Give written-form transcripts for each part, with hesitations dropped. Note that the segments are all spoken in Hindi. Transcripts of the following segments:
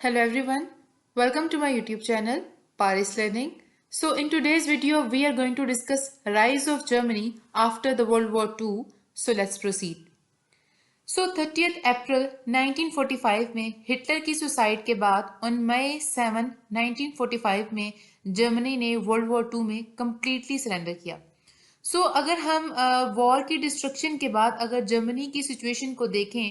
Hello everyone, welcome to my YouTube channel Paarislearning. So in today's video we are going to discuss rise of Germany after the World War II. So let's proceed. So 30th अप्रैल 1945 में हिटलर की सुसाइड के बाद ऑन मई 7, 1945 में जर्मनी ने वर्ल्ड वॉर 2 में कम्प्लीटली सरेंडर किया। अगर हम वॉर की डिस्ट्रक्शन के बाद अगर जर्मनी की सिचुएशन को देखें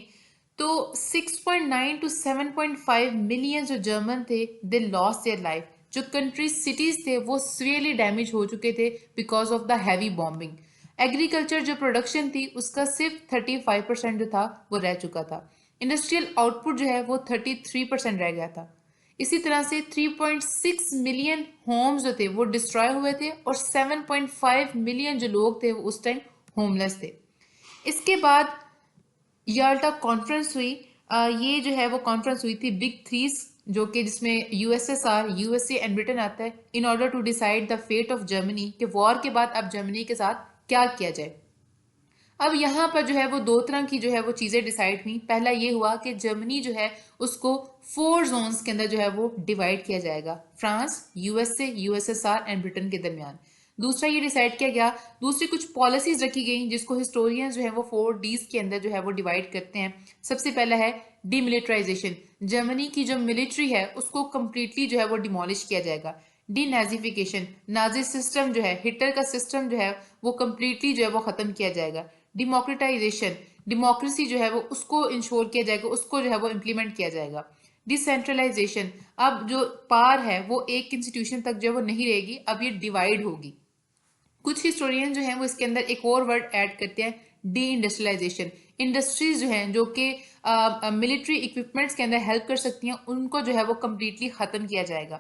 तो 6.9 टू 7.5 मिलियन जो जर्मन थे दे लॉस्ट देयर लाइफ। जो कंट्रीज सिटीज थे वो सीवियरली डैमेज हो चुके थे because of the heavy bombing. Agriculture जो प्रोडक्शन थी उसका सिर्फ 35% जो था वो रह चुका था। इंडस्ट्रियल आउटपुट जो है वो 33% रह गया था। इसी तरह से 3.6 मिलियन होम्स जो थे वो डिस्ट्रॉय हुए थे और 7.5 मिलियन जो लोग थे वो उस टाइम होमलेस थे। इसके बाद याल्टा कॉन्फ्रेंस हुई। ये जो है वो कॉन्फ्रेंस हुई थी बिग थ्रीज जो कि जिसमें यूएसएसआर, यूएसए एंड ब्रिटेन आता है in order to decide the fate of Germany कि वॉर के बाद अब जर्मनी के साथ क्या किया जाए। अब यहाँ पर जो है वो दो तरह की जो है वो चीज़ें डिसाइड हुई। पहला ये हुआ कि जर्मनी जो है उसको 4 जोन्स के अंदर जो है वो डिवाइड किया जाएगा, France, USA, USSR and Britain के दरमियान। दूसरा ये डिसाइड किया गया, दूसरी कुछ पॉलिसीज रखी गई जिसको हिस्टोरियंस जो है वो 4 डीज के अंदर जो है वो डिवाइड करते हैं। सबसे पहला है डीमिलिटराइजेशन। जर्मनी की जो मिलिट्री है उसको कंप्लीटली जो है वो डिमोलिश किया जाएगा। डीनाजिफिकेशन, नाजी सिस्टम जो है, हिटलर का सिस्टम जो है वो कंप्लीटली जो है वो खत्म किया जाएगा। डिमोक्रेटाइजेशन, डेमोक्रेसी जो है वो उसको इंश्योर किया जाएगा, उसको जो है वो इम्प्लीमेंट किया जाएगा। डिसेंट्रलाइजेशन, अब जो पार है वो एक इंस्टीट्यूशन तक जो है वो नहीं रहेगी, अब ये डिवाइड होगी। कुछ हिस्टोरियन जो हैं वो इसके अंदर एक और वर्ड ऐड करते हैं, डी इंडस्ट्रियलाइजेशन। इंडस्ट्रीज जो हैं जो कि मिलिट्री इक्विपमेंट्स के अंदर हेल्प कर सकती हैं उनको जो है वो कम्प्लीटली ख़त्म किया जाएगा।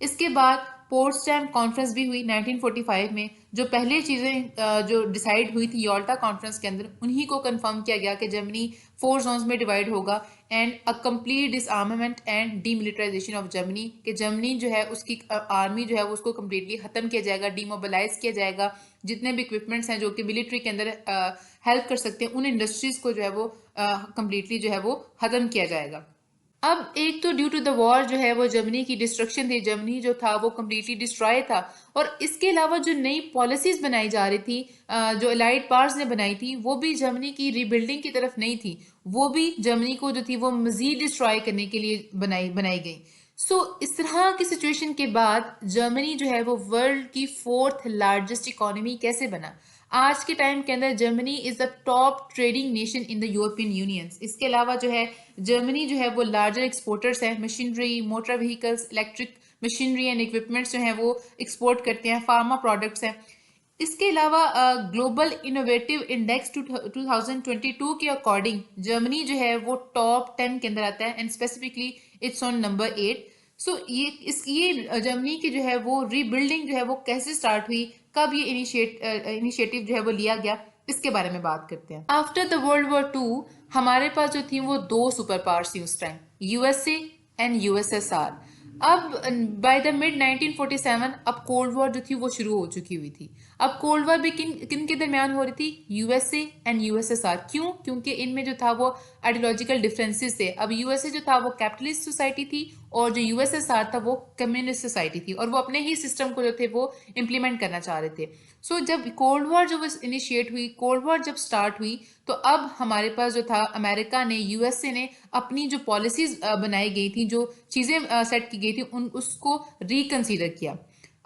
इसके बाद पोट्सडैम कॉन्फ्रेंस भी हुई 1945 में। जो पहले चीज़ें जो डिसाइड हुई थी याल्टा कॉन्फ्रेंस के अंदर उन्हीं को कंफर्म किया गया कि जर्मनी 4 जोन्स में डिवाइड होगा and a complete डिसआर्मामेंट and demilitarisation of Germany, कि जर्मनी जो है उसकी आर्मी जो है वो उसको कम्प्लीटली ख़त्म किया जाएगा, डीमोबिलाइज किया जाएगा। जितने भी इक्विपमेंट्स हैं जो कि मिलिट्री के अंदर हेल्प कर सकते हैं उन इंडस्ट्रीज़ को जो है वो कम्प्लीटली जो है वो ख़त्म किया जाएगा। अब एक तो ड्यू टू द वॉर जो है वो जर्मनी की डिस्ट्रक्शन थी, जर्मनी जो था वो कम्प्लीटली डिस्ट्रॉय था। और इसके अलावा जो नई पॉलिसीज बनाई जा रही थी जो एलाइड पावर्स ने बनाई थी वो भी जर्मनी की रीबिल्डिंग की तरफ नहीं थी, वो भी जर्मनी को जो थी वो मजीद डिस्ट्रॉय करने के लिए बनाई गई। इस तरह की सिचुएशन के बाद जर्मनी जो है वो वर्ल्ड की 4th लार्जेस्ट इकोनॉमी कैसे बना। आज के टाइम के अंदर Germany is the top trading nation in the European union. इसके अलावा जो है जर्मनी जो है वो लार्जर एक्सपोर्टर्स है, machinery, motor vehicles, electric machinery and equipments जो हैं वो एक्सपोर्ट करते हैं, फार्मा प्रोडक्ट्स हैं। इसके अलावा ग्लोबल इनोवेटिव इंडेक्स 2022 के अकॉर्डिंग जर्मनी जो है वो टॉप 10 के अंदर आता है and specifically it's on number 8। ये जर्मनी की जो है वो रीबिल्डिंग जो है वो कैसे स्टार्ट हुई, कब ये इनिशिएटिव जो है वो लिया गया, इसके बारे में बात करते हैं। आफ्टर द वर्ल्ड वॉर 2 हमारे पास जो थी वो 2 सुपर पावर्स थी उस टाइम, यूएसए एंड यूएसएसआर। अब बाय द मिड 1947 अब कोल्ड वॉर जो थी वो शुरू हो चुकी हुई थी। अब कोल्ड वॉर भी किन किन के दरमियान हो रही थी, यूएसए एंड यूएसएसआर। क्यों? क्योंकि इनमें जो था वो आइडियोलॉजिकल डिफरेंसेस थे। अब यूएसए जो था वो कैपिटलिस्ट सोसाइटी थी और जो यूएसएसआर था वो कम्युनिस्ट सोसाइटी थी और वो अपने ही सिस्टम को जो थे वो इम्प्लीमेंट करना चाह रहे थे। जब कोल्ड वॉर जो इनिशिएट हुई, कोल्ड वॉर जब स्टार्ट हुई तो अब हमारे पास जो था अमेरिका ने, यूएसए ने अपनी जो पॉलिसीज बनाई गई थी, जो चीज़ें सेट की गई थी उसको रिकंसीडर किया।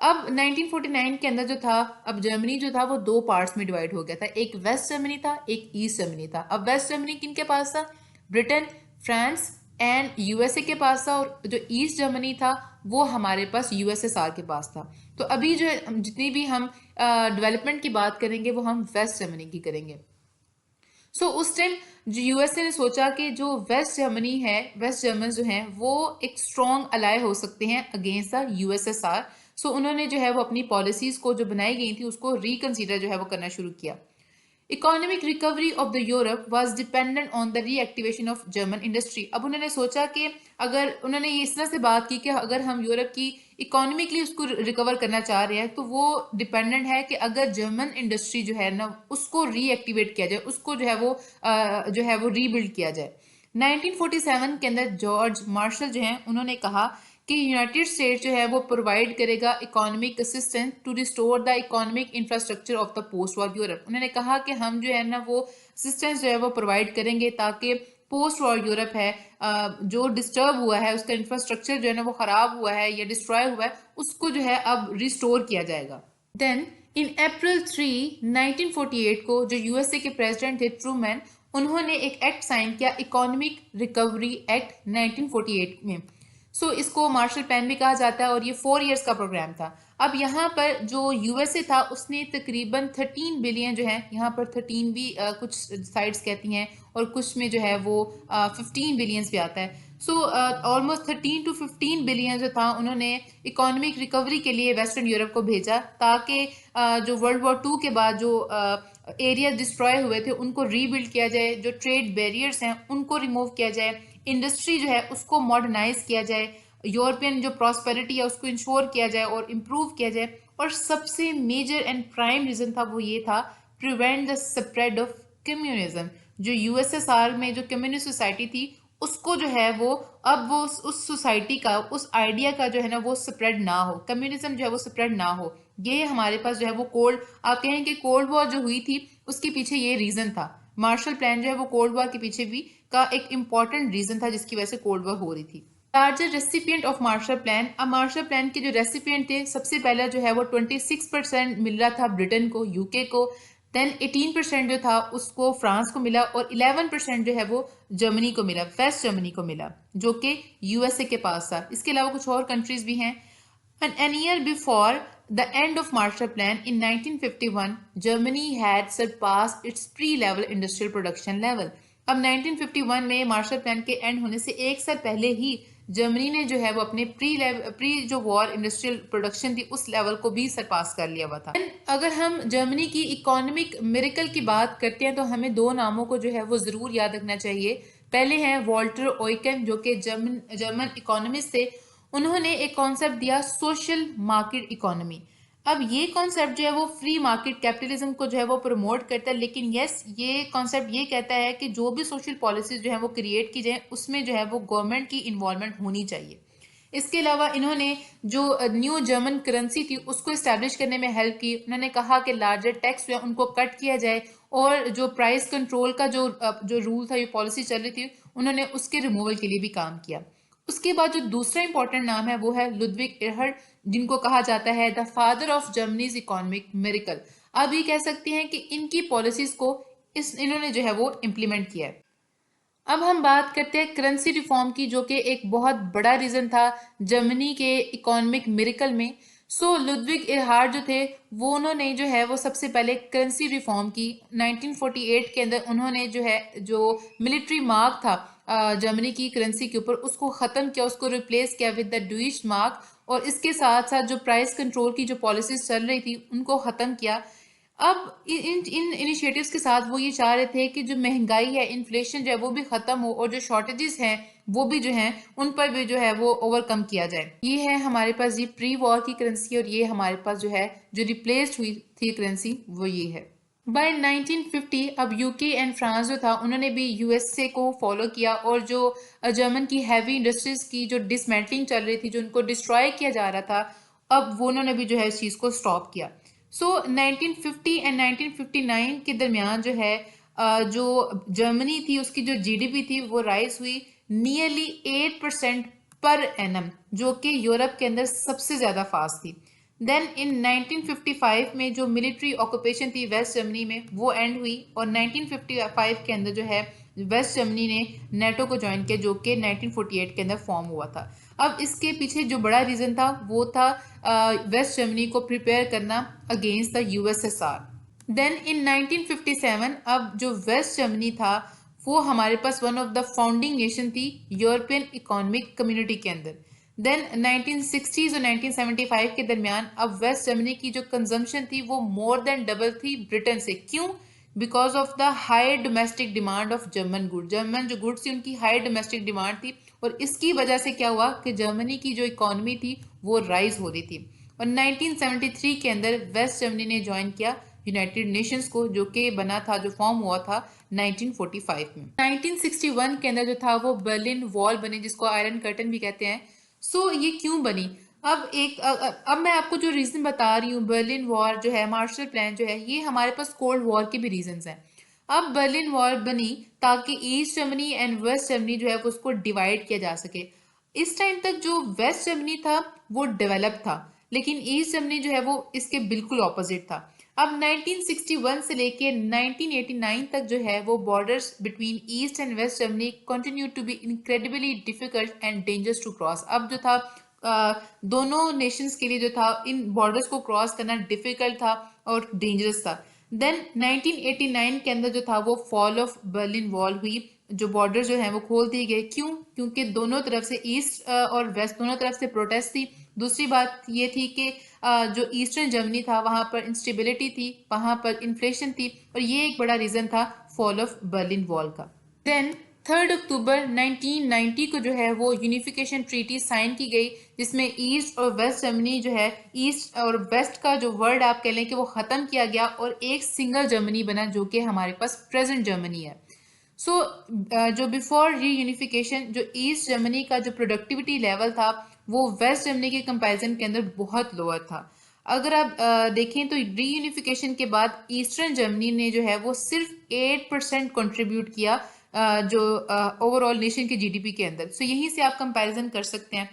अब 1949 के अंदर जो था अब जर्मनी जो था वो 2 पार्ट्स में डिवाइड हो गया था, एक वेस्ट जर्मनी था, एक ईस्ट जर्मनी था। अब वेस्ट जर्मनी किन के पास था, ब्रिटेन, फ्रांस एंड यूएसए के पास था, और जो ईस्ट जर्मनी था वो हमारे पास यूएसएसआर के पास था। तो अभी जो है जितनी भी हम डेवलपमेंट की बात करेंगे वो हम वेस्ट जर्मनी की करेंगे। उस टाइम जो यूएसए ने सोचा कि जो वेस्ट जर्मनी है, वेस्ट जर्मन जो हैं वो एक स्ट्रॉन्ग अलाय हो सकते हैं अगेंस्ट द यूएसएसआर। उन्होंने जो है वो अपनी पॉलिसीज को जो बनाई गई थी उसको रिकंसीडर जो है वो करना शुरू किया। Economic recovery of the Europe was dependent on the reactivation of German industry. अब उन्होंने सोचा कि अगर उन्होंने इस तरह से बात की कि अगर हम यूरोप की इकोनॉमिकली उसको रिकवर करना चाह रहे हैं तो वो डिपेंडेंट है कि अगर जर्मन इंडस्ट्री जो है ना उसको रीएक्टिवेट किया जाए, उसको जो है वो रीबिल्ड किया जाए। 1947 के अंदर जॉर्ज मार्शल जो हैं उन्होंने कहा कि यूनाइटेड स्टेट जो है वो प्रोवाइड करेगा economic assistance to restore the economic infrastructure of the post war Europe. उन्होंने कहा कि हम जो है ना वो असिस्टेंस जो है वो प्रोवाइड करेंगे ताकि पोस्ट वॉर यूरोप है जो डिस्टर्ब हुआ है, उसका इंफ्रास्ट्रक्चर जो है ना वो खराब हुआ है या डिस्ट्रॉय हुआ है, उसको जो है अब रिस्टोर किया जाएगा। देन इन अप्रैल 3, 1948 को जो यूएसए के प्रेसिडेंट थे ट्रूमैन, उन्होंने एक एक्ट साइन किया, इकोनॉमिक रिकवरी एक्ट 1948 में। इसको मार्शल प्लान भी कहा जाता है और ये 4 इयर्स का प्रोग्राम था। अब यहाँ पर जो यूएसए था उसने तकरीबन 13 बिलियन जो है, यहाँ पर 13 भी कुछ साइट्स कहती हैं और कुछ में जो है वो 15 बिलियंस भी आता है। ऑलमोस्ट 13 to 15 बिलियन जो था उन्होंने इकोनॉमिक रिकवरी के लिए वेस्टर्न यूरोप को भेजा ताकि जो वर्ल्ड वॉर 2 के बाद जो एरिया डिस्ट्रॉय हुए थे उनको रीबिल्ड किया जाए, जो ट्रेड बैरियर्स हैं उनको रिमूव किया जाए, इंडस्ट्री जो है उसको मॉडर्नाइज किया जाए, यूरोपियन जो प्रॉस्पेरिटी है उसको इंश्योर किया जाए और इम्प्रूव किया जाए। और सबसे मेजर एंड प्राइम रीजन था वो ये था, prevent the spread of communism. जो यूएसएसआर में जो कम्युनिस्ट सोसाइटी थी उसको जो है वो अब वो उस सोसाइटी का, उस आइडिया का जो है ना वो स्प्रेड ना हो, कम्युनिज्म जो है वो स्प्रेड ना हो। ये हमारे पास जो है वो आप कहें कि कोल्ड वॉर जो हुई थी उसके पीछे ये रीजन था। मार्शल प्लान जो है वो कोल्ड वॉर के पीछे भी का एक इम्पॉर्टेंट रीजन था जिसकी वजह से कोल्ड वॉर हो रही थी। Larger recipient of Marshall plan, अब मार्शल प्लान के जो रेसिपिएंट थे सबसे पहला जो है वो 26% मिल रहा था ब्रिटेन को, यूके को। देन 18% जो था उसको फ्रांस को मिला और 11% जो है वो जर्मनी को मिला, वेस्ट जर्मनी को मिला, जो कि यूएसए के पास था। इसके अलावा कुछ और कंट्रीज भी हैं। An year before the end of Marshall Plan in 1951, Germany had surpassed its pre-level industrial production level. अब 1951 में मार्शल प्लान के एंड होने से एक साल पहले ही जर्मनी ने जो है वो अपने प्री जो वॉर इंडस्ट्रियल प्रोडक्शन थी उस लेवल को भी सरपास कर लिया हुआ था। अगर हम जर्मनी की इकोनॉमिक मिरेकल की बात करते हैं तो हमें 2 नामों को जो है वो जरूर याद रखना चाहिए। पहले हैं वॉल्टर ओइकन जो कि जर्मन इकोनॉमिस्ट थे। उन्होंने एक कॉन्सेप्ट दिया, सोशल मार्केट इकोनॉमी। अब ये कॉन्सेप्ट जो है वो फ्री मार्केट कैपिटलिज्म को जो है वो प्रमोट करता है, लेकिन यस ये कॉन्सेप्ट ये कहता है कि जो भी सोशल पॉलिसीज जो है वो क्रिएट की जाए उसमें जो है वो गवर्नमेंट की इन्वॉल्वमेंट होनी चाहिए। इसके अलावा इन्होंने जो न्यू जर्मन करेंसी थी उसको इस्टेब्लिश करने में हेल्प की। उन्होंने कहा कि लार्जर टैक्स जो है उनको कट किया जाए और जो प्राइस कंट्रोल का जो रूल था, ये पॉलिसी चल रही थी, उन्होंने उसके रिमूवल के लिए भी काम किया। उसके बाद जो दूसरा इंपॉर्टेंट नाम है वो है लुडविग एरहर्ड, जिनको कहा जाता है the father of Germany's economic miracle. अब ये कह सकते हैं कि इनकी पॉलिसीज को इन्होंने जो है वो इम्प्लीमेंट किया है। अब हम बात करते हैं करेंसी रिफॉर्म की, जो कि एक बहुत बड़ा रीजन था जर्मनी के इकोनॉमिक मिरेकल में। लुडविग एरहार्ड जो थे वो उन्होंने जो है वो सबसे पहले करेंसी रिफॉर्म की। 1948 के अंदर उन्होंने जो है जो मिलिट्री मार्क था जर्मनी की करेंसी के ऊपर उसको ख़त्म किया, उसको रिप्लेस किया विद द डुइश मार्क। और इसके साथ साथ जो प्राइस कंट्रोल की जो पॉलिसीज चल रही थी उनको ख़त्म किया। अब इन इनिशिएटिव्स के साथ वो ये चाह रहे थे कि जो महंगाई है, इन्फ्लेशन जो है वो भी खत्म हो और जो शॉर्टेजेस हैं वो भी जो हैं उन पर भी जो है वो ओवरकम किया जाए। ये है हमारे पास ये प्री वॉर की करेंसी और ये हमारे पास जो है जो रिप्लेस्ड हुई थी करेंसी वो ये है। बाय 1950 अब यूके एंड फ्रांस जो था उन्होंने भी यूएसए को फॉलो किया और जो जर्मन की हैवी इंडस्ट्रीज की जो डिसमेंटलिंग चल रही थी, जो उनको डिस्ट्रॉय किया जा रहा था, अब वो उन्होंने भी जो है इस चीज़ को स्टॉप किया। 1950 एंड 1959 के दरमियान जो है जो जर्मनी थी उसकी जो जीडीपी थी वो राइज हुई नियरली 8% पर एनम, जो कि यूरोप के अंदर सबसे ज़्यादा फास्ट थी। देन इन 1955 में जो मिलिट्री ऑक्यूपेशन थी वेस्ट जर्मनी में वो एंड हुई और 1955 के अंदर जो है वेस्ट जर्मनी ने नेटो को ज्वाइन किया, जो कि 1948 के अंदर फॉर्म हुआ था। अब इसके पीछे जो बड़ा रीज़न था वो था वेस्ट जर्मनी को प्रिपेयर करना against the USSR. Then in 1957 अब जो वेस्ट जर्मनी था वो हमारे पास one of the founding nation थी यूरोपियन इकोनॉमिक कम्युनिटी के अंदर। देन 1960s और 1975 के दरमियान अब वेस्ट जर्मनी की जो कंजम्पशन थी वो मोर देन डबल थी ब्रिटेन से। क्यों? Because of the high domestic demand of German good. German जो गुड्स थी उनकी हाई डोमेस्टिक डिमांड थी और इसकी वजह से क्या हुआ कि जर्मनी की जो इकोनॉमी थी वो राइज हो रही थी। और 1973 के अंदर वेस्ट जर्मनी ने ज्वाइन किया यूनाइटेड नेशंस को, जो कि बना था, जो फॉर्म हुआ था 1945 में। 1961 के अंदर जो था वो बर्लिन वॉल बनी, जिसको आयरन कर्टन भी कहते हैं। सो ये क्यों बनी? अब मैं आपको जो रीजन बता रही हूँ, बर्लिन वॉर जो है, मार्शल प्लान जो है, ये हमारे पास कोल्ड वॉर के भी रीजंस हैं। अब बर्लिन वॉल बनी ताकि East Germany and West Germany जो है वो उसको डिवाइड किया जा सके। इस टाइम तक जो वेस्ट जर्मनी था वो डेवलप था, लेकिन ईस्ट जर्मनी जो है वो इसके बिल्कुल ऑपोजिट था। अब 1961 से लेके 1989 तक जो है वो borders between East and West Germany continue to be incredibly difficult and dangerous to cross. अब जो था दोनों नेशंस के लिए जो था इन बॉर्डर्स को क्रॉस करना डिफिकल्ट था और डेंजरस था। देन 1989 के अंदर जो था वो फॉल ऑफ बर्लिन वॉल हुई, जो बॉर्डर जो है वो खोल दिए गए। क्यों? क्योंकि दोनों तरफ से, ईस्ट और वेस्ट दोनों तरफ से प्रोटेस्ट थी। दूसरी बात ये थी कि जो ईस्टर्न जर्मनी था वहां पर इंस्टेबिलिटी थी, वहां पर इन्फ्लेशन थी, और ये एक बड़ा रीजन था फॉल ऑफ बर्लिन वॉल का। देन 3 अक्टूबर 1990 को जो है वो यूनिफिकेशन ट्रीटी साइन की गई, जिसमें ईस्ट और वेस्ट जर्मनी जो है, ईस्ट और वेस्ट का जो वर्ड आप कह लें कि वो ख़त्म किया गया और एक सिंगल जर्मनी बना, जो कि हमारे पास प्रेजेंट जर्मनी है। सो जो बिफोर रीयूनिफिकेशन जो ईस्ट जर्मनी का जो प्रोडक्टिविटी लेवल था वो वेस्ट जर्मनी के कंपैरिजन के अंदर बहुत लोअर था। अगर आप देखें तो रीयूनिफिकेशन के बाद ईस्टर्न जर्मनी ने जो है वो सिर्फ 8% कंट्रीब्यूट किया जो ओवरऑल नेशन के जीडीपी के अंदर। सो यहीं से आप कंपैरिजन कर सकते हैं।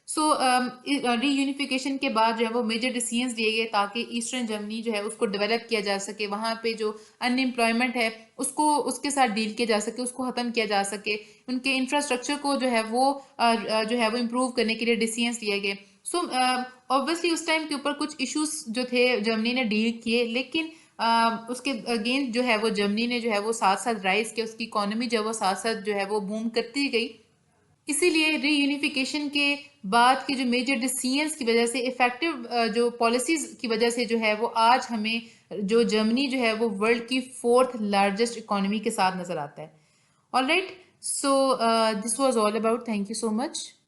सो रीयूनिफिकेशन के बाद जो है वो मेजर डिसीजंस लिए गए ताकि ईस्टर्न जर्मनी जो है उसको डेवलप किया जा सके, वहाँ पे जो अनएम्प्लॉयमेंट है उसको उसके साथ डील किया जा सके, उसको ख़त्म किया जा सके, उनके इंफ्रास्ट्रक्चर को जो है वो जो है वो इम्प्रूव करने के लिए डिसीजंस लिए गए। सो ऑब्वियसली उस टाइम के ऊपर कुछ इश्यूज जो थे जर्मनी ने डील किए, लेकिन उसके अगेंस्ट जो है वो जर्मनी ने जो है वो साथ साथ राइज किया, उसकी इकोनॉमी जो है वो साथ साथ जो है वो बूम करती गई। इसीलिए रीयूनिफिकेशन के बाद के जो मेजर डिसीजंस की वजह से, इफेक्टिव जो पॉलिसीज की वजह से जो है वो आज हमें जो जर्मनी जो है वो वर्ल्ड की 4th लार्जेस्ट इकोनॉमी के साथ नजर आता है। Alright, so this was all about, thank you so much.